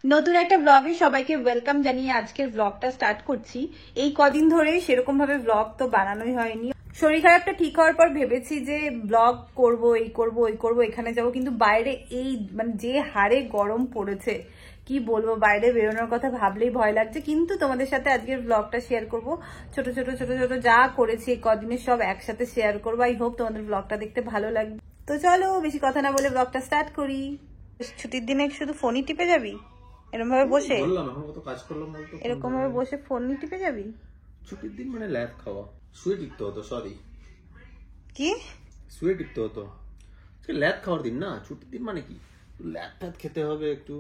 নতুন একটা ব্লগে সবাইকে ওয়েলকাম জানিয়ে আজকের ব্লগটা স্টার্ট করছি। এই কদিন ধরে সেরকম ভাবে ব্লগ তো বানানোই হয়নি। শরীর খারাপটা ঠিক হওয়ার পর ভেবেছি যে ব্লগ করব, এই করব, ওই করব, এখানে যাব, কিন্তু বাইরে এই মানে যে হারে গরম পড়েছে কি বলবো, বাইরে বেরোনোর কথা ভাবলেই ভয় লাগছে। কিন্তু তোমাদের সাথে আজকের ব্লগটা শেয়ার করব, ছোট ছোট ছোট ছোট যা করেছি এই কদিনে সব একসাথে শেয়ার করবো। আই হোপ তোমাদের ব্লগটা দেখতে ভালো লাগবে। তো চলো বেশি কথা না বলে ব্লগটা স্টার্ট করি। ছুটির দিনে শুধু ফোনই টিপে যাবি? এরকম ভাবে বসে এরকম ভাবে বসে ফোন নিয়ে টিপে যাবি? ছুটির দিন মানে ল্যাব খাওয়া, শুয়ে টিপতে হতো। সরি, কি শুয়ে টিপতে হতো? ল্যাব খাওয়ার দিন না, ছুটির দিন মানে কি ল্যাব ট্যাব খেতে হবে একটু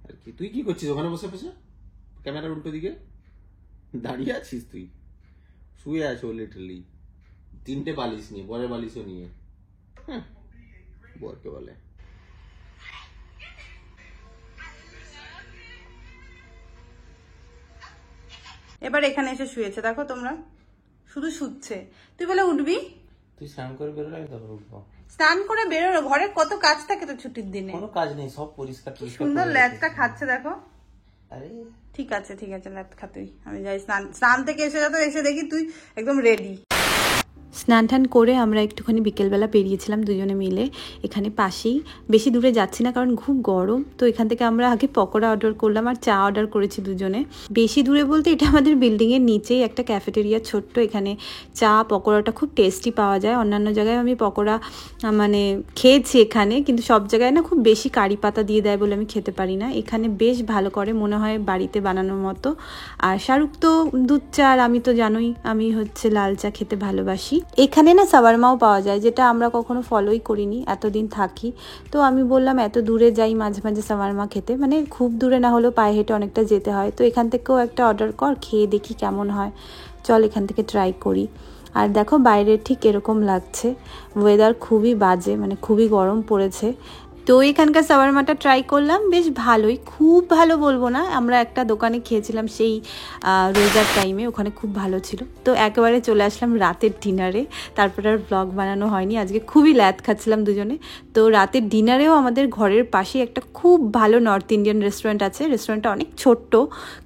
আর কি। তুই কি করছিস ওখানে বসে বসে? ক্যামেরার উল্টো দিকে দাঁড়িয়ে আছিস তুই? শুয়ে আছো লিটারলি, 3টে বালিশ নিয়ে, বরের বালিশও নিয়ে। বরকে বলে এবার এখানে এসে শুয়েছে, দেখো তোমরা, শুধু শুচ্ছে। তুই বলে উঠবি? তুই স্নান করে বেরোলে আমি তারপর উঠবো। স্নান করে বেরোনো, ঘরের কত কাজ থাকে তো ছুটির দিনে। কোনো কাজ নেই, সব পরিষ্কার। সুন্দর ল্যাদটা খাচ্ছে দেখো। আরে ঠিক আছে ঠিক আছে, ল্যাদ খা তুই, আমি যাই স্নান থেকে এসে যত এসে দেখি তুই একদম রেডি। স্নান টান করে আমরা একটুখানি বিকেলবেলা বেরিয়েছিলাম দুজনে মিলে, এখানে পাশেই, বেশি দূরে যাচ্ছি না কারণ খুব গরম। তো এখান থেকে আমরা আগে পকোড়া অর্ডার করলাম আর চা অর্ডার করেছি দুজনে। বেশি দূরে বলতে এটা আমাদের বিল্ডিংয়ের নিচেই একটা ক্যাফেটেরিয়া ছোট্ট, এখানে চা পকোড়াটা খুব টেস্টি পাওয়া যায়। অন্যান্য জায়গায় আমি পকোড়া মানে খেয়েছি এখানে, কিন্তু সব জায়গায় না খুব বেশি কারি পাতা দিয়ে দেয় বলে আমি খেতে পারি না। এখানে বেশ ভালো করে, মনে হয় বাড়িতে বানানোর মতো। আর শাহরুখ তো দুধ চা, আর আমি তো জানোই আমি হচ্ছে লাল চা খেতে ভালোবাসি। এখানে না সাওয়ারমাও পাওয়া যায়, যেটা আমরা কখনো ফলোই করিনি, এতদিন থাকি। তো আমি বললাম এত দূরে যাই মাঝে মাঝে সাওয়ারমা খেতে, মানে খুব দূরে না হলেও পায়ে হেঁটে অনেকটা যেতে হয়। তো এখান থেকেও একটা অর্ডার কর, খেয়ে দেখি কেমন হয়, চল এখান থেকে ট্রাই করি। আর দেখো বাইরে ঠিক এরকম লাগছে, ওয়েদার খুবই বাজে, মানে খুবই গরম পড়েছে। তো এখানকার সাওয়ারমাটা ট্রাই করলাম, বেশ ভালোই, খুব ভালো বলবো না। আমরা একটা দোকানে খেয়েছিলাম সেই রোজার টাইমে, ওখানে খুব ভালো ছিল। তো একেবারে চলে আসলাম রাতের ডিনারে, তারপর আর ব্লগ বানানো হয়নি। আজকে খুবই ল্যাদ খাচ্ছিলাম দুজনে। তো রাতের ডিনারেও আমাদের ঘরের পাশে একটা খুব ভালো নর্থ ইন্ডিয়ান রেস্টুরেন্ট আছে। রেস্টুরেন্টটা অনেক ছোট্ট,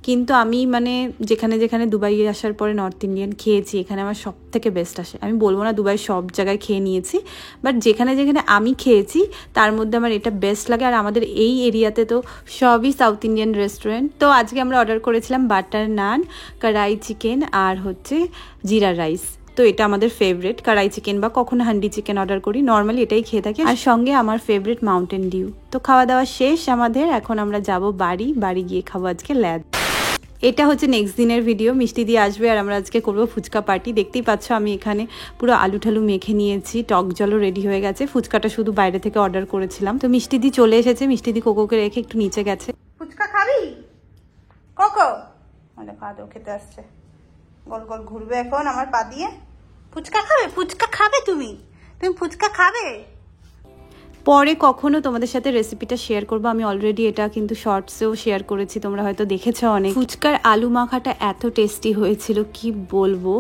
কিন্তু আমি মানে যেখানে যেখানে দুবাই আসার পরে নর্থ ইন্ডিয়ান খেয়েছি, এখানে আমার সব থেকে বেস্ট আসে। আমি বলবো না দুবাই সব জায়গায় খেয়ে নিয়েছি, বাট যেখানে যেখানে আমি খেয়েছি তার মধ্যে আমার এটা বেস্ট লাগে। আর আমাদের এই এরিয়াতে তো সবই সাউথ ইন্ডিয়ান রেস্টুরেন্ট। তো আজকে আমরা অর্ডার করেছিলাম বাটার নান, কড়াই চিকেন আর হচ্ছে জিরা রাইস। তো এটা আমাদের ফেভারিট, কড়াই চিকেন বা কখনো হান্ডি চিকেন অর্ডার করি, নর্মালি এটাই খেয়ে থাকি। আর সঙ্গে আমার ফেভারিট মাউন্টেন ডিউ। তো খাওয়া দাওয়া শেষ আমাদের, এখন আমরা যাব বাড়ি গিয়ে খাবো আজকে ল্যাদ। এটা হচ্ছে নেক্সট দিনের ভিডিও। মিষ্টি দিয়ে আসবে আর আমরা আজকে করবো ফুচকা পার্টি। দেখতেই পাচ্ছ আমি এখানে পুরো আলু ঠালু মেখে নিয়েছি, টক জলও রেডি হয়ে গেছে। ফুচকাটা শুধু বাইরে থেকে অর্ডার করেছিলাম। তো মিষ্টি দি চলে এসেছে, মিষ্টি দি কোকোকে রেখে একটু নিচে গেছে। ফুচকা খাবি কোকো? মানে পা দেও, খেতে আসছে, গোল গোল ঘুরবে এখন আমার পা দিয়ে। ফুচকা খাবে? ফুচকা খাবে? তুমি ফুচকা খাবে? পরে কখনো তোমাদের সাথে রেসিপিটা শেয়ার করবো। আমি অলরেডি এটা কিন্তু শর্টসেও শেয়ার করেছি, তোমরা হয়তো দেখেছো অনেক। ফুচকার আলু মাখাটা এত টেস্টি হয়েছিল কি বলবো,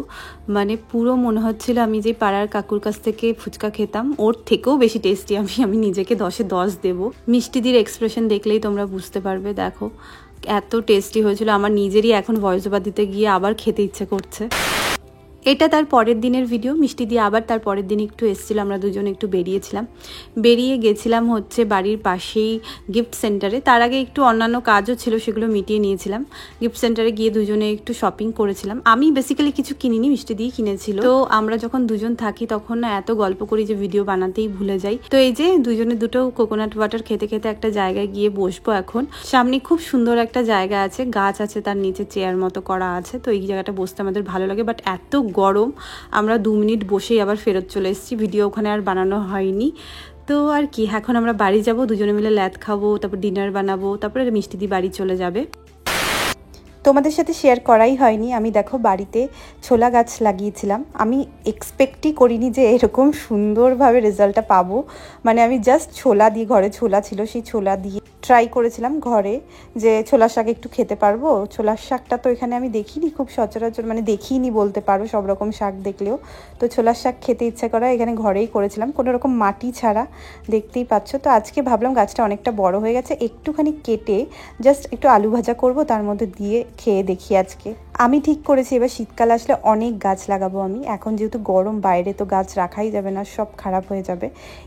মানে পুরো মনে হচ্ছিল আমি যে পাড়ার কাকুর কাছ থেকে ফুচকা খেতাম ওর থেকেও বেশি টেস্টি। আমি নিজেকে 10-এ 10 দেবো। মিষ্টিদির এক্সপ্রেশন দেখলেই তোমরা বুঝতে পারবে, দেখো এত টেস্টি হয়েছিল। আমার নিজেরই এখন ভয়েস ওভার দিতে গিয়ে আবার খেতে ইচ্ছে করছে। এটা তার পরের দিনের ভিডিও। মিষ্টি দিয়ে আবার তার পরের দিন একটু এসেছিল, আমরা দুজনে একটু বেরিয়ে গেছিলাম হচ্ছে বাড়ির পাশেই গিফট সেন্টারে। তার আগে একটু অন্যান্য কাজও ছিল, সেগুলো মিটিয়ে নিয়েছিলাম। গিফট সেন্টারে গিয়ে দুজনে একটু শপিং করেছিলাম। আমি বেসিক্যালি কিছু কিনিনি, মিষ্টি দিয়ে কিনেছিল। তো আমরা যখন দুজন থাকি তখন না এত গল্প করি যে ভিডিও বানাতেই ভুলে যাই। তো এই যে দুজনে দুটো কোকোনাট ওয়াটার খেতে খেতে একটা জায়গায় গিয়ে বসবো এখন। সামনে খুব সুন্দর একটা জায়গা আছে, গাছ আছে, তার নিচে চেয়ার মতো করা আছে। তো এই জায়গাটা বসতে আমাদের ভালো লাগে, বাট এত গরম আমরা 2 মিনিট বসেই আবার ফেরত চলে এসেছি। ভিডিও ওখানে আর বানানো হয়নি। তো আর কি, এখন আমরা বাড়ি যাব, দুজনে মিলে ল্যাদ খাবো, তারপর ডিনার বানাবো, তারপরে মিষ্টি দি বাড়ি চলে যাবে। তোমাদের সাথে শেয়ার করাই হয়নি, আমি দেখো বাড়িতে ছোলা গাছ লাগিয়েছিলাম। আমি এক্সপেক্টই করিনি যে এরকম সুন্দরভাবে রেজাল্টটা পাবো। মানে আমি জাস্ট ছোলা দিয়ে, ঘরে ছোলা ছিল, সেই ছোলা দিয়ে ট্রাই করেছিলাম ঘরে যে ছোলার শাক একটু খেতে পারবো। ছোলার শাকটা তো এখানে আমি দেখিনি খুব সচরাচর, মানে দেখিনি বলতে পারো, সব রকম শাক দেখলেও। তো ছোলার শাক খেতে ইচ্ছা করা এখানে ঘরেই করেছিলাম, কোনো রকম মাটি ছাড়া, দেখতেই পাচ্ছ। তো আজকে ভাবলাম গাছটা অনেকটা বড় হয়ে গেছে, একটুখানি কেটে জাস্ট একটু আলু ভাজা করব, তার মধ্যে দিয়ে খেয়ে দেখি আজকে। আমি ঠিক করেছি এবার শীতকাল আসলে অনেক গাছ লাগাবো আমি। এখন যেহেতু গরম বাইরে, তো গাছ রাখাই যাবে না, সব খারাপ হয়ে যাবে।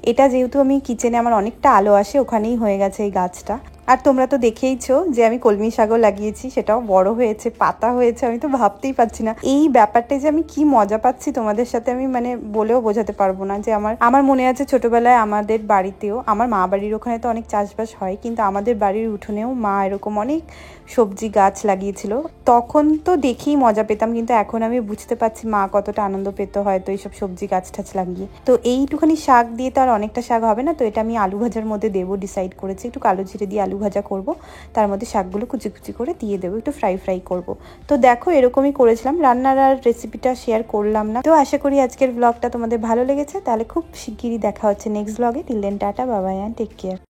এটা যেহেতু আমি কিচেনে আমার অনেকটা আলো আসে, ওখানেই হয়ে গেছে এই গাছটা। আর তোমরা তো দেখেইছো যে আমি কলমি শাকও লাগিয়েছি, সেটাও বড় হয়েছে, পাতা হয়েছে, আমি তো ভাবতেই পারছি না এই ব্যাপারটা যে আমি কি মজা পাচ্ছি তোমাদের সাথে আমি মানে বলেও বোঝাতে পারবো না। যে আমার মনে আছে ছোটবেলায় আমাদের বাড়িতেও, আমার মা বাড়ির ওখানে তো অনেক চাষবাস হয়, কিন্তু আমাদের বাড়ির উঠোনেও মা এরকম অনেক সবজি গাছ লাগিয়েছিল। তখন তো দেখেই মজা পেতাম, কিন্তু এখন আমি বুঝতে পারছি মা কতটা আনন্দ পেত হয়তো এইসব সবজি গাছ টাছ লাগিয়ে। তো এইটুখানি শাক দিয়ে তো আর অনেকটা শাক হবে না, তো এটা আমি আলু ভাজার মধ্যে দেবো ডিসাইড করেছি। একটু কালো জিরে দিয়ে আলু ভাজা করব, তার মধ্যে শাকগুলো কুচি কুচি করে দিয়ে দেবো, একটু ফ্রাই করব। তো দেখো এরকমই করেছিলাম, রান্নার আর রেসিপিটা শেয়ার করলাম না। তো আশা করি আজকের ব্লগটা তোমাদের ভালো লেগেছে, তাহলে খুব শিগগিরই দেখা হচ্ছে নেক্সট ব্লগে। Till then tata, bye bye and take care.